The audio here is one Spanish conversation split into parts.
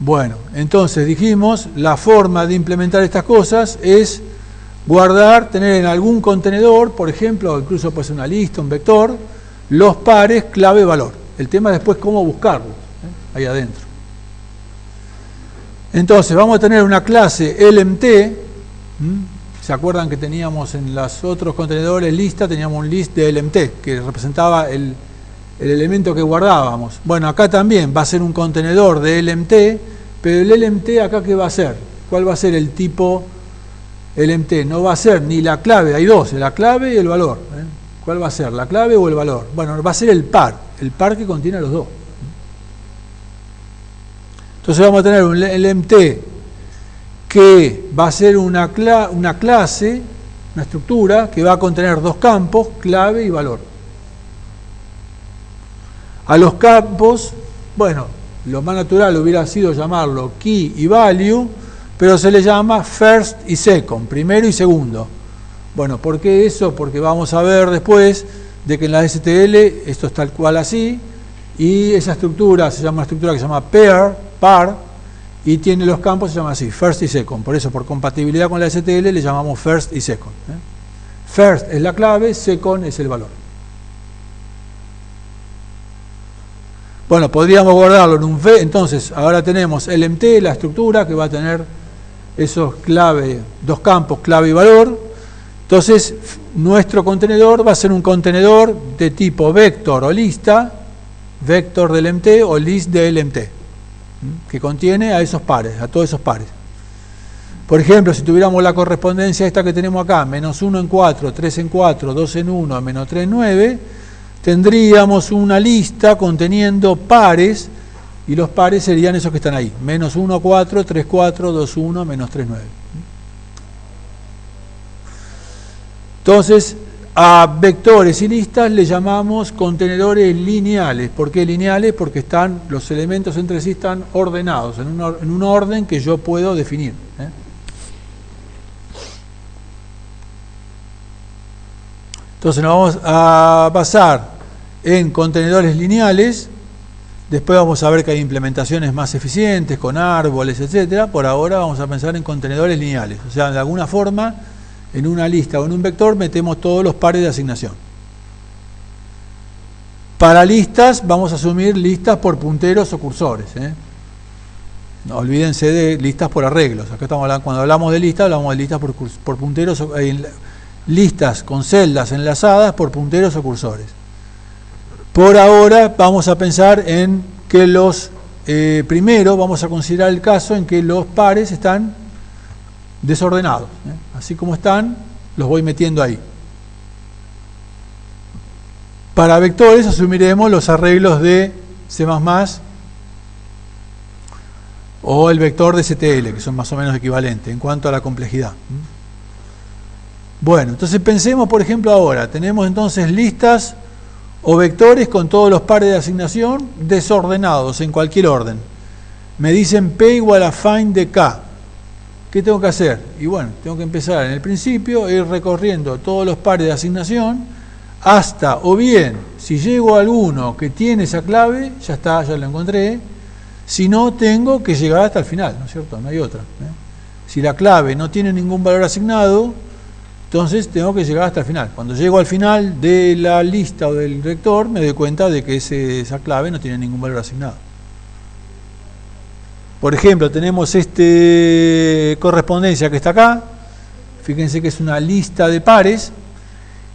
Bueno, entonces dijimos, la forma de implementar estas cosas es guardar, tener en algún contenedor, por ejemplo, incluso puede ser una lista, un vector, los pares clave-valor. El tema es después cómo buscarlos, ahí adentro. Entonces, vamos a tener una clase LMT. ¿Se acuerdan que teníamos en los otros contenedores lista? Teníamos un list de LMT, que representaba el elemento que guardábamos. Bueno, acá también va a ser un contenedor de LMT, pero el LMT acá, ¿qué va a ser? ¿Cuál va a ser el tipo LMT? No va a ser ni la clave, hay dos, la clave y el valor. ¿Cuál va a ser? ¿La clave o el valor? Bueno, va a ser el par que contiene los dos. Entonces vamos a tener un LMT que va a ser una clase, una estructura que va a contener dos campos, clave y valor. A los campos, bueno, lo más natural hubiera sido llamarlo key y value, pero se le llama first y second, primero y segundo. Bueno, ¿por qué eso? Porque vamos a ver después de que en la STL esto es tal cual así, y esa estructura se llama una estructura que se llama par, y tiene los campos, se llama así, first y second. Por eso, por compatibilidad con la STL, le llamamos first y second. First es la clave, second es el valor. Bueno, podríamos guardarlo en un V. Entonces, ahora tenemos LMT, la estructura que va a tener esos dos campos, clave y valor. Entonces, nuestro contenedor va a ser un contenedor de tipo vector o lista, vector de LMT o list de LMT, que contiene a esos pares, a todos esos pares. Por ejemplo, si tuviéramos la correspondencia esta que tenemos acá, menos 1 en 4, 3 en 4, 2 en 1, menos 3 en 9, tendríamos una lista conteniendo pares, y los pares serían esos que están ahí, menos 1, 4, 3, 4, 2, 1, menos 3, 9. Entonces, a vectores y listas le llamamos contenedores lineales. ¿Por qué lineales? Porque los elementos entre sí están ordenados, en un orden que yo puedo definir. Entonces nos vamos a basar en contenedores lineales. Después vamos a ver que hay implementaciones más eficientes con árboles, etcétera. Por ahora vamos a pensar en contenedores lineales. O sea, de alguna forma, en una lista o en un vector metemos todos los pares de asignación. Para listas vamos a asumir listas por punteros o cursores. No olvídense de listas por arreglos. Acá estamos hablando, cuando hablamos de listas, hablamos de listas por punteros, listas con celdas enlazadas por punteros o cursores. Por ahora vamos a pensar en que primero vamos a considerar el caso en que los pares están desordenados. Así como están, los voy metiendo ahí. Para vectores asumiremos los arreglos de C++ o el vector de STL, que son más o menos equivalentes en cuanto a la complejidad. Bueno, entonces pensemos, por ejemplo, ahora, tenemos entonces listas o vectores con todos los pares de asignación desordenados en cualquier orden. Me dicen P igual a find de K. ¿Qué tengo que hacer? Y bueno, tengo que empezar en el principio, ir recorriendo todos los pares de asignación hasta, o bien, si llego a alguno que tiene esa clave, ya está, ya lo encontré. Si no, tengo que llegar hasta el final, ¿no es cierto? No hay otra. Si la clave no tiene ningún valor asignado, entonces tengo que llegar hasta el final. Cuando llego al final de la lista o del vector, me doy cuenta de que esa clave no tiene ningún valor asignado. Por ejemplo, tenemos esta correspondencia que está acá. Fíjense que es una lista de pares.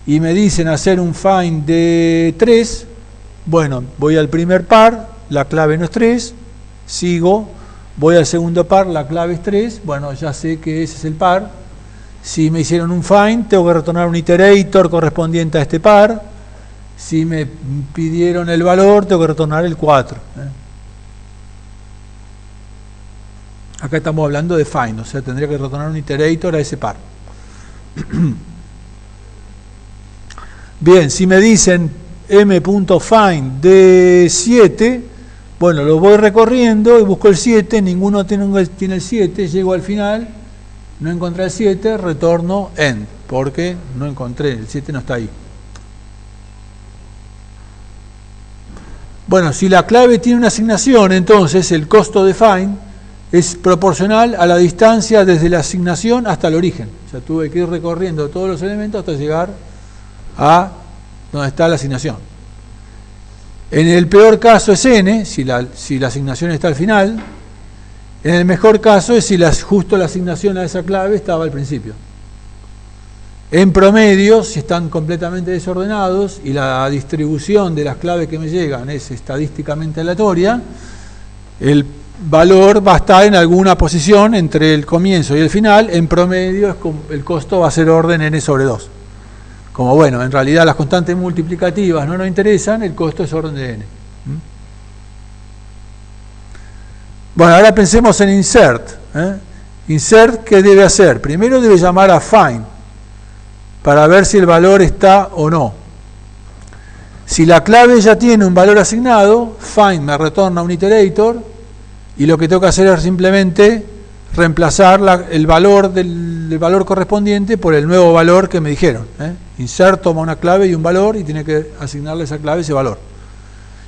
Y me dicen hacer un find de 3. Bueno, voy al primer par, la clave no es 3. Sigo, voy al segundo par, la clave es 3. Bueno, ya sé que ese es el par. Si me hicieron un find, tengo que retornar un iterator correspondiente a este par. Si me pidieron el valor, tengo que retornar el 4. Acá estamos hablando de find, o sea, tendría que retornar un iterator a ese par. Bien, si me dicen m.find de 7, bueno, lo voy recorriendo y busco el 7, ninguno tiene el 7, llego al final, no encontré el 7, retorno end, porque no encontré, el 7 no está ahí. Bueno, si la clave tiene una asignación, entonces el costo de find es proporcional a la distancia desde la asignación hasta el origen. O sea, tuve que ir recorriendo todos los elementos hasta llegar a donde está la asignación. En el peor caso es n, si la asignación está al final. En el mejor caso es si justo la asignación a esa clave estaba al principio. En promedio, si están completamente desordenados y la distribución de las claves que me llegan es estadísticamente aleatoria, el valor va a estar en alguna posición entre el comienzo y el final. En promedio el costo va a ser orden n sobre 2. Como bueno, en realidad las constantes multiplicativas no nos interesan, el costo es orden de n. Bueno, ahora pensemos en insert. Insert, ¿qué debe hacer? Primero debe llamar a find para ver si el valor está o no. Si la clave ya tiene un valor asignado, find me retorna un iterator y lo que tengo que hacer es simplemente reemplazar el valor correspondiente por el nuevo valor que me dijeron. Insert toma una clave y un valor y tiene que asignarle a esa clave ese valor.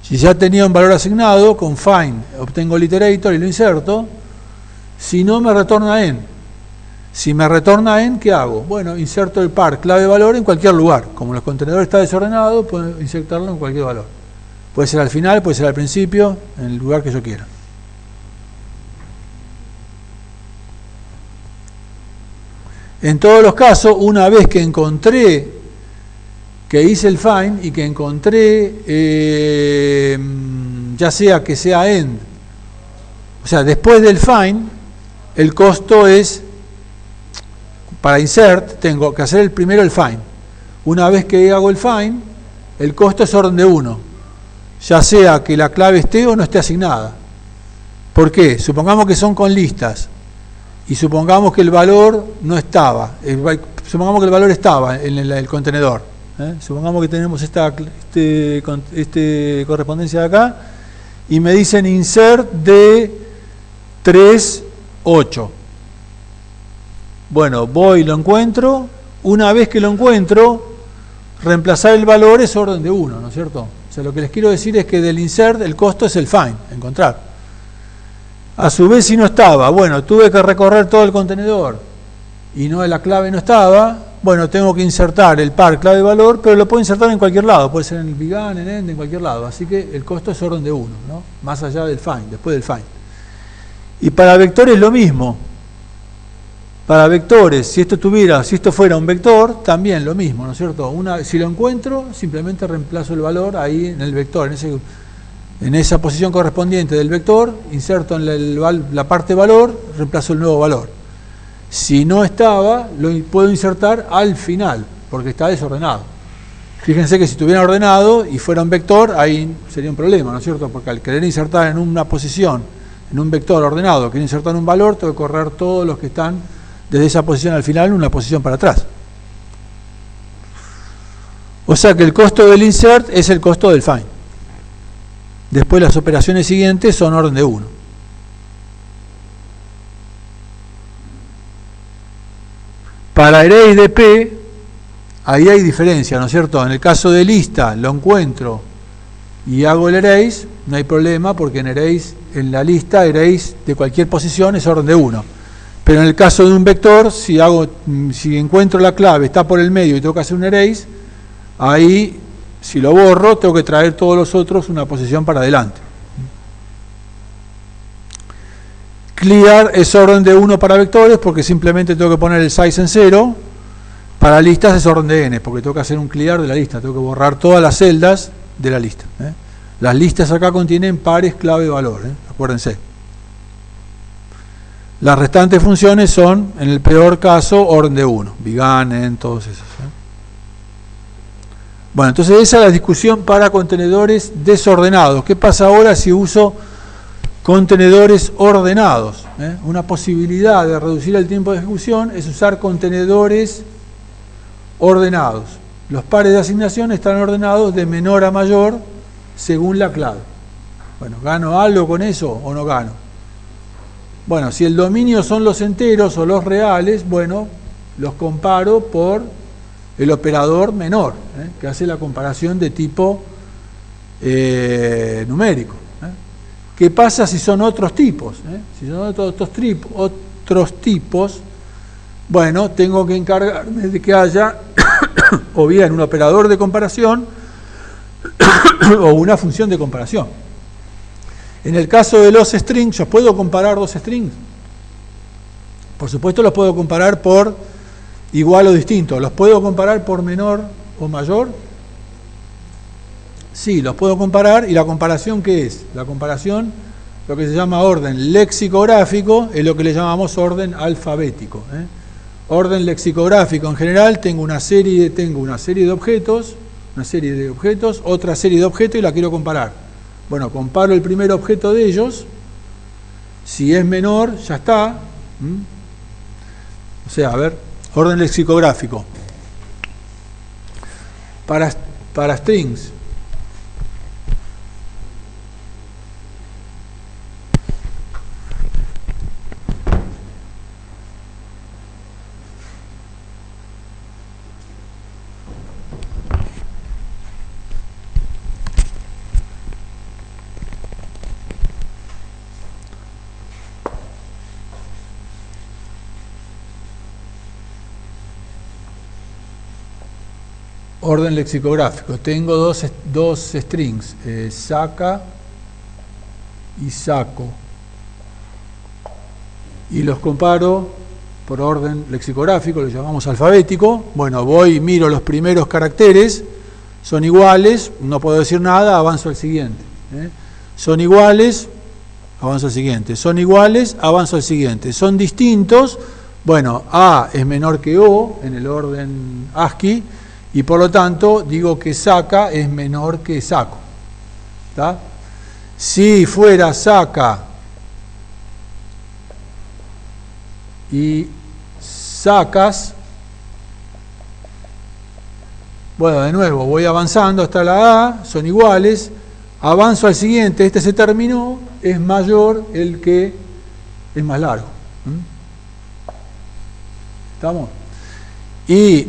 Si ya tenía un valor asignado, con find obtengo el iterator y lo inserto. Si no, me retorna n. Si me retorna n, ¿qué hago? Bueno, inserto el par clave-valor en cualquier lugar. Como el contenedor está desordenado, puedo insertarlo en cualquier valor. Puede ser al final, puede ser al principio, en el lugar que yo quiera. En todos los casos, una vez que encontré, que hice el find y que encontré, ya sea que sea end, o sea, después del find, el costo es, para insert, tengo que hacer primero el find. Una vez que hago el find, el costo es orden de 1, ya sea que la clave esté o no esté asignada. ¿Por qué? Supongamos que son con listas. Y supongamos que el valor no estaba, supongamos que el valor estaba en el contenedor. Supongamos que tenemos esta correspondencia de acá, y me dicen insert de 3, 8. Bueno, voy y lo encuentro. Una vez que lo encuentro, reemplazar el valor es orden de 1, ¿no es cierto? O sea, lo que les quiero decir es que del insert el costo es el find, encontrar. A su vez, si no estaba, bueno, tuve que recorrer todo el contenedor y la clave no estaba, bueno, tengo que insertar el par clave-valor, pero lo puedo insertar en cualquier lado, puede ser en el began, en end, en cualquier lado. Así que el costo es orden de 1, ¿no? Más allá del find, después del find. Y para vectores lo mismo. Para vectores, si esto fuera un vector, también lo mismo, ¿no es cierto? Si lo encuentro, simplemente reemplazo el valor ahí en el vector, en esa posición correspondiente del vector, inserto en la parte valor, reemplazo el nuevo valor. Si no estaba, lo puedo insertar al final, porque está desordenado. Fíjense que si estuviera ordenado y fuera un vector, ahí sería un problema, ¿no es cierto? Porque al querer insertar en una posición, en un vector ordenado, quiero insertar en un valor, tengo que correr todos los que están desde esa posición al final en una posición para atrás. O sea que el costo del insert es el costo del find. Después las operaciones siguientes son orden de 1. Para array de P, ahí hay diferencia, ¿no es cierto? En el caso de lista, lo encuentro y hago el erase, no hay problema, porque en la lista, erase de cualquier posición es orden de 1. Pero en el caso de un vector, si encuentro la clave, está por el medio y tengo que hacer un erase, ahí, si lo borro, tengo que traer todos los otros una posición para adelante. Clear es orden de 1 para vectores porque simplemente tengo que poner el size en 0. Para listas es orden de n porque tengo que hacer un clear de la lista, tengo que borrar todas las celdas de la lista. Las listas acá contienen pares clave valor, acuérdense. Las restantes funciones son, en el peor caso, orden de 1, began, end, todos esos. Bueno, entonces esa es la discusión para contenedores desordenados. ¿Qué pasa ahora si uso contenedores ordenados? Una posibilidad de reducir el tiempo de ejecución es usar contenedores ordenados. Los pares de asignación están ordenados de menor a mayor según la clave. Bueno, ¿gano algo con eso o no gano? Bueno, si el dominio son los enteros o los reales, bueno, los comparo por el operador menor, que hace la comparación de tipo numérico. ¿Qué pasa si son otros tipos? Si son otros tipos, bueno, tengo que encargarme de que haya o bien un operador de comparación o una función de comparación. En el caso de los strings, ¿yo puedo comparar dos strings? Por supuesto los puedo comparar por igual o distinto. ¿Los puedo comparar por menor o mayor? Sí, los puedo comparar. ¿Y la comparación qué es? La comparación, lo que se llama orden lexicográfico, es lo que le llamamos orden alfabético. Orden lexicográfico en general, tengo una serie de objetos, otra serie de objetos y la quiero comparar. Bueno, comparo el primer objeto de ellos, si es menor, ya está. O sea, a ver, orden lexicográfico. Para strings. Orden lexicográfico. Tengo dos strings, saca y saco. Y los comparo por orden lexicográfico, lo llamamos alfabético. Bueno, voy y miro los primeros caracteres, son iguales, no puedo decir nada, avanzo al siguiente. Son iguales, avanzo al siguiente. Son iguales, avanzo al siguiente. Son distintos, bueno, A es menor que O en el orden ASCII, y por lo tanto digo que saca es menor que saco. ¿Está? Si fuera saca y sacas, bueno, de nuevo voy avanzando hasta la A, son iguales, avanzo al siguiente, este se terminó, es mayor el que es más largo. ¿Estamos? Y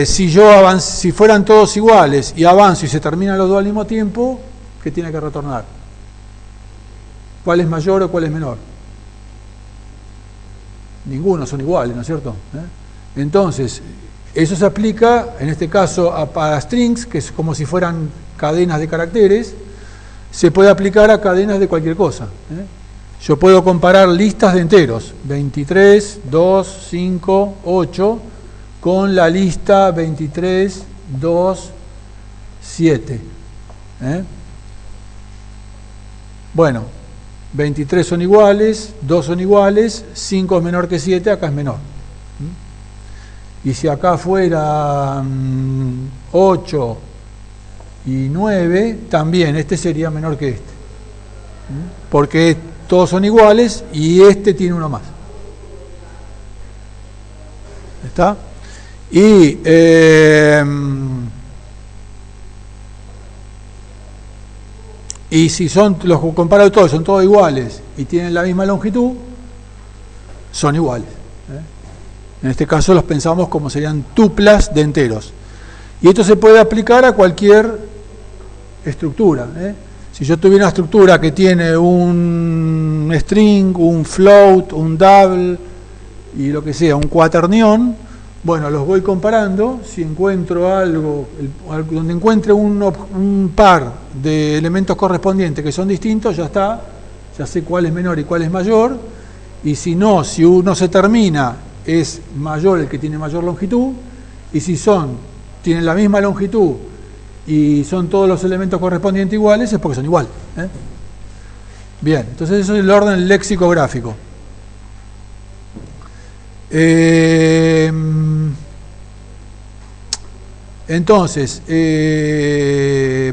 si fueran todos iguales y avanzo y se terminan los dos al mismo tiempo, ¿qué tiene que retornar? ¿Cuál es mayor o cuál es menor? Ninguno, son iguales, ¿no es cierto? Entonces, eso se aplica, en este caso, para strings, que es como si fueran cadenas de caracteres, se puede aplicar a cadenas de cualquier cosa. Yo puedo comparar listas de enteros, 23, 2, 5, 8, con la lista 23, 2, 7. Bueno, 23 son iguales, 2 son iguales, 5 es menor que 7, acá es menor. Y si acá fuera 8 y 9, también este sería menor que este. Porque todos son iguales y este tiene uno más. ¿Está? Y si son, los comparo todos, son todos iguales y tienen la misma longitud, son iguales. En este caso los pensamos como serían tuplas de enteros. Y esto se puede aplicar a cualquier estructura. Si yo tuviera una estructura que tiene un string, un float, un double y lo que sea, un cuaternión, bueno, los voy comparando. Si encuentro algo, donde encuentre un par de elementos correspondientes que son distintos, ya está, ya sé cuál es menor y cuál es mayor. Y si no, si uno se termina, es mayor el que tiene mayor longitud, y si tienen la misma longitud y son todos los elementos correspondientes iguales, es porque son iguales. Bien, entonces eso es el orden lexicográfico. Entonces,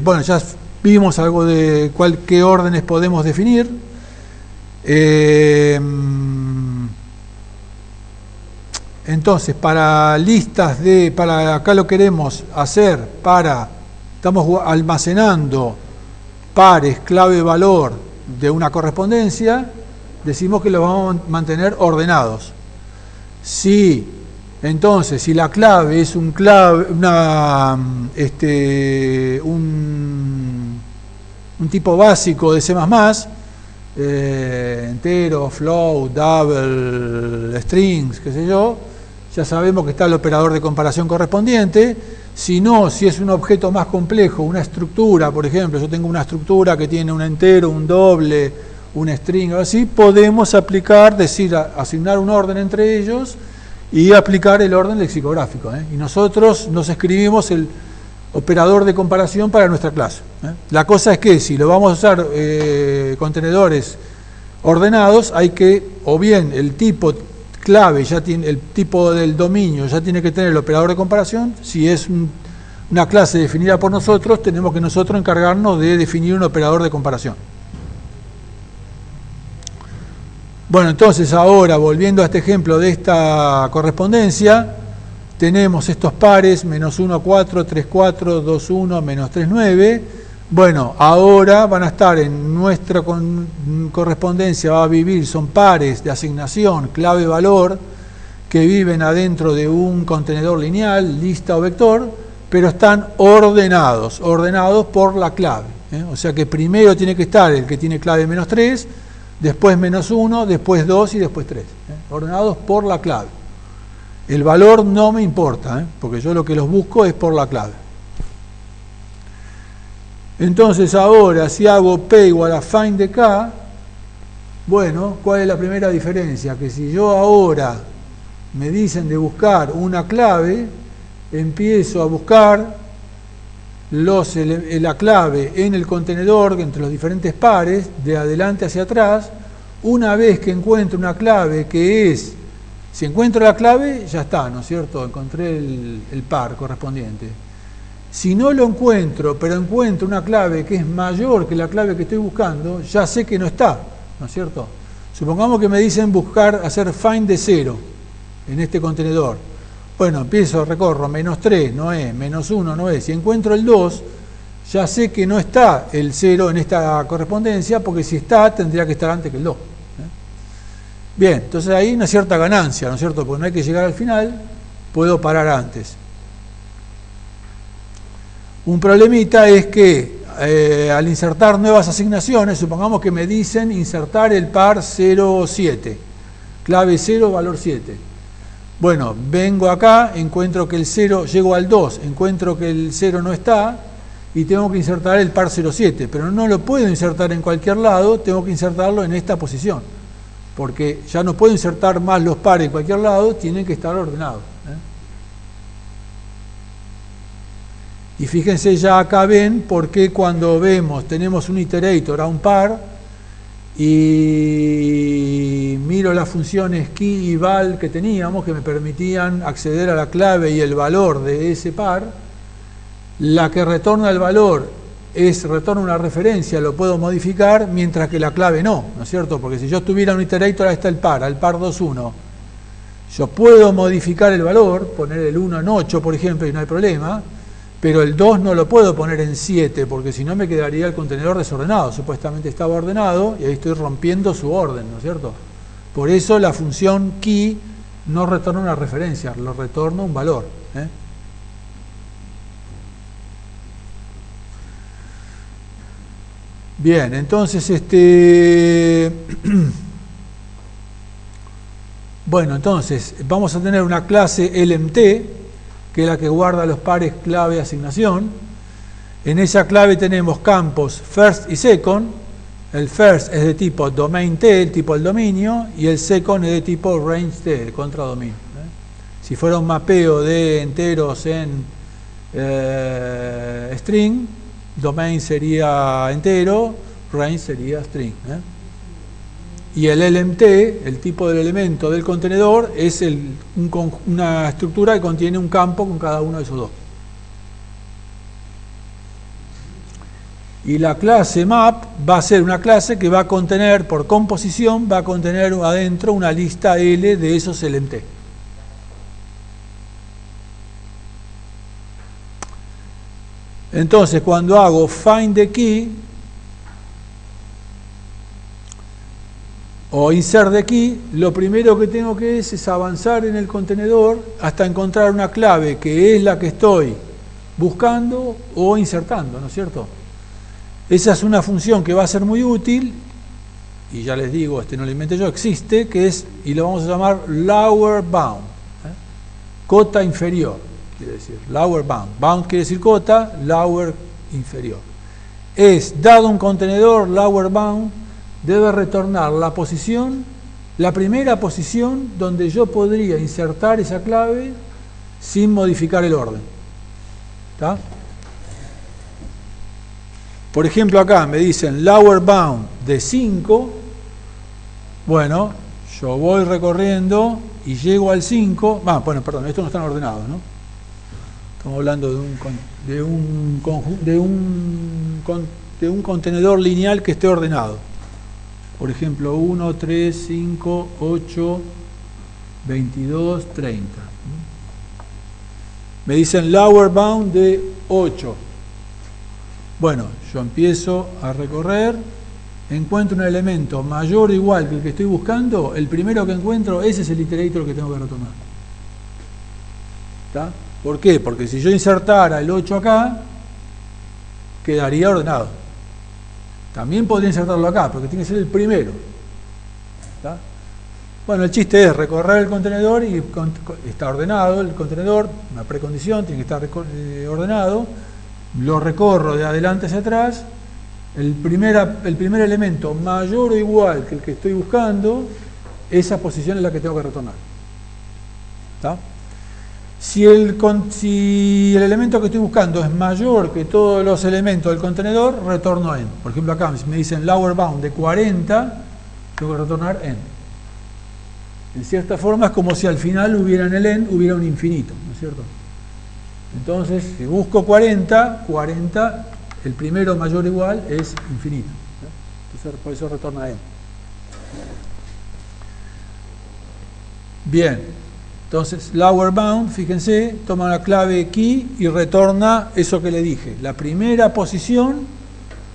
bueno, ya vimos algo de qué órdenes podemos definir. Entonces, para listas para acá lo queremos hacer estamos almacenando pares clave-valor de una correspondencia, decimos que los vamos a mantener ordenados. Entonces, si la clave es un un tipo básico de C++, entero, float, double, strings, qué sé yo, ya sabemos que está el operador de comparación correspondiente. Si no, si es un objeto más complejo, una estructura, por ejemplo, yo tengo una estructura que tiene un entero, un doble, un string, o así, podemos aplicar, asignar un orden entre ellos y aplicar el orden lexicográfico. Y nosotros nos escribimos el operador de comparación para nuestra clase. La cosa es que si lo vamos a usar contenedores ordenados, hay que, o bien el tipo clave ya tiene, el tipo del dominio ya tiene que tener el operador de comparación. Si es una clase definida por nosotros, tenemos que nosotros encargarnos de definir un operador de comparación. Bueno, entonces ahora, volviendo a este ejemplo de esta correspondencia, tenemos estos pares, -1, 4, 3, 4, 2, 1, -3, 9. Bueno, ahora van a estar en nuestra correspondencia, va a vivir, son pares de asignación clave-valor que viven adentro de un contenedor lineal, lista o vector, pero están ordenados por la clave. O sea que primero tiene que estar el que tiene clave -3, después -1, después 2 y después 3. Ordenados por la clave. El valor no me importa, porque yo lo que los busco es por la clave. Entonces ahora, si hago P igual a find de K, bueno, ¿cuál es la primera diferencia? Que si yo ahora me dicen de buscar una clave, empiezo a buscar la clave en el contenedor, entre los diferentes pares, de adelante hacia atrás. Una vez que encuentro una clave que es, si encuentro la clave, ya está, ¿no es cierto? Encontré el par correspondiente. Si no lo encuentro, pero encuentro una clave que es mayor que la clave que estoy buscando, ya sé que no está, ¿no es cierto? Supongamos que me dicen hacer find de 0 en este contenedor. Bueno, recorro, -3 no es, -1 no es. Si encuentro el 2, ya sé que no está el 0 en esta correspondencia, porque si está, tendría que estar antes que el 2. Bien, entonces ahí una cierta ganancia, ¿no es cierto? Porque no hay que llegar al final, puedo parar antes. Un problemita es que al insertar nuevas asignaciones, supongamos que me dicen insertar el par 0,7, clave 0, valor 7. Bueno, vengo acá, encuentro que el 0, llego al 2, encuentro que el 0 no está y tengo que insertar el par 0,7, pero no lo puedo insertar en cualquier lado, tengo que insertarlo en esta posición, porque ya no puedo insertar más los pares en cualquier lado, tienen que estar ordenados. Y fíjense, ya acá ven por qué cuando tenemos un iterator a un par y miro las funciones key y val que teníamos, que me permitían acceder a la clave y el valor de ese par, la que retorna el valor retorna una referencia, lo puedo modificar, mientras que la clave no, ¿no es cierto? Porque si yo tuviera un iterator, ahí está el par, al par 2, 1. Yo puedo modificar el valor, poner el 1 en 8, por ejemplo, y no hay problema, pero el 2 no lo puedo poner en 7, porque si no me quedaría el contenedor desordenado. Supuestamente estaba ordenado y ahí estoy rompiendo su orden, ¿no es cierto? Por eso la función key no retorna una referencia, lo retorna un valor. Bien, entonces bueno, entonces vamos a tener una clase LMT, que es la que guarda los pares clave asignación. En esa clave tenemos campos first y second. El first es de tipo domain T, el tipo del dominio, y el second es de tipo range T, el contradominio. Si fuera un mapeo de enteros en string, domain sería entero, range sería string. Y el LMT, el tipo del elemento del contenedor, es una estructura que contiene un campo con cada uno de esos dos. Y la clase map va a ser una clase que va a contener, por composición, va a contener adentro una lista L de esos LMT. Entonces, cuando hago find the key o insert the key, lo primero que tengo que es avanzar en el contenedor hasta encontrar una clave que es la que estoy buscando o insertando, ¿no es cierto? Esa es una función que va a ser muy útil, y ya les digo, no lo inventé yo, existe, que es, y lo vamos a llamar lower bound, cota inferior, quiere decir, lower bound. Bound quiere decir cota, lower inferior. Es, dado un contenedor lower bound, debe retornar la posición, la primera posición donde yo podría insertar esa clave sin modificar el orden. ¿Está? Por ejemplo, acá me dicen lower bound de 5. Bueno, yo voy recorriendo y llego al 5. Bueno, perdón, estos no están ordenados, ¿no? Estamos hablando de un contenedor lineal que esté ordenado. Por ejemplo, 1, 3, 5, 8, 22, 30. Me dicen lower bound de 8. Bueno, yo empiezo a recorrer, encuentro un elemento mayor o igual que el que estoy buscando, el primero que encuentro, ese es el iterator que tengo que retornar. ¿Está? ¿Por qué? Porque si yo insertara el 8 acá, quedaría ordenado. También podría insertarlo acá, porque tiene que ser el primero. ¿Está? Bueno, el chiste es recorrer el contenedor y está ordenado el contenedor, una precondición, tiene que estar ordenado. Lo recorro de adelante hacia atrás, el primer elemento mayor o igual que el que estoy buscando, esa posición es la que tengo que retornar. ¿Está? Si el elemento que estoy buscando es mayor que todos los elementos del contenedor, retorno en. Por ejemplo, acá me dicen lower bound de 40, tengo que retornar en. En cierta forma es como si al final hubiera en el en hubiera un infinito, ¿no es cierto? Entonces, si busco 40, el primero mayor o igual es infinito. Entonces, por eso retorna en. Bien, entonces, lower bound, fíjense, toma la clave key y retorna eso que le dije, la primera posición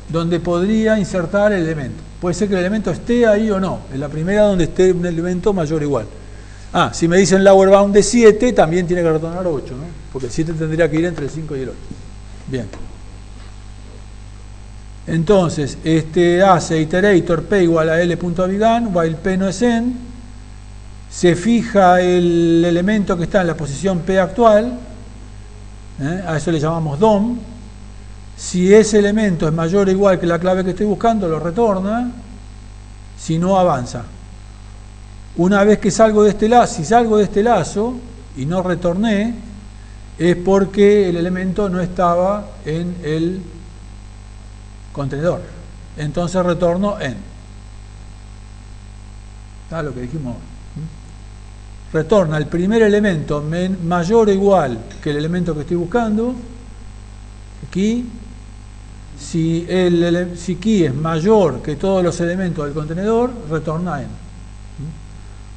donde podría insertar el elemento. Puede ser que el elemento esté ahí o no, en la primera donde esté un elemento mayor o igual. Si me dicen lower bound de 7, también tiene que retornar 8, ¿no? Porque el 7 tendría que ir entre el 5 y el 8. Bien. Entonces, hace iterator p igual a l.began, while p no es n, se fija el elemento que está en la posición p actual, a eso le llamamos DOM. Si ese elemento es mayor o igual que la clave que estoy buscando, lo retorna, si no avanza. Una vez que salgo de este lazo, si salgo de este lazo y no retorné, es porque el elemento no estaba en el contenedor. Entonces retorno en. ¿Está lo que dijimos? Retorna el primer elemento mayor o igual que el elemento que estoy buscando. Aquí, si key es mayor que todos los elementos del contenedor, retorna en.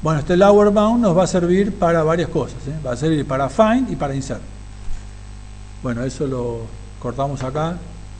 Bueno, este lower bound nos va a servir para varias cosas, va a servir para find y para insert. Bueno, eso lo cortamos acá.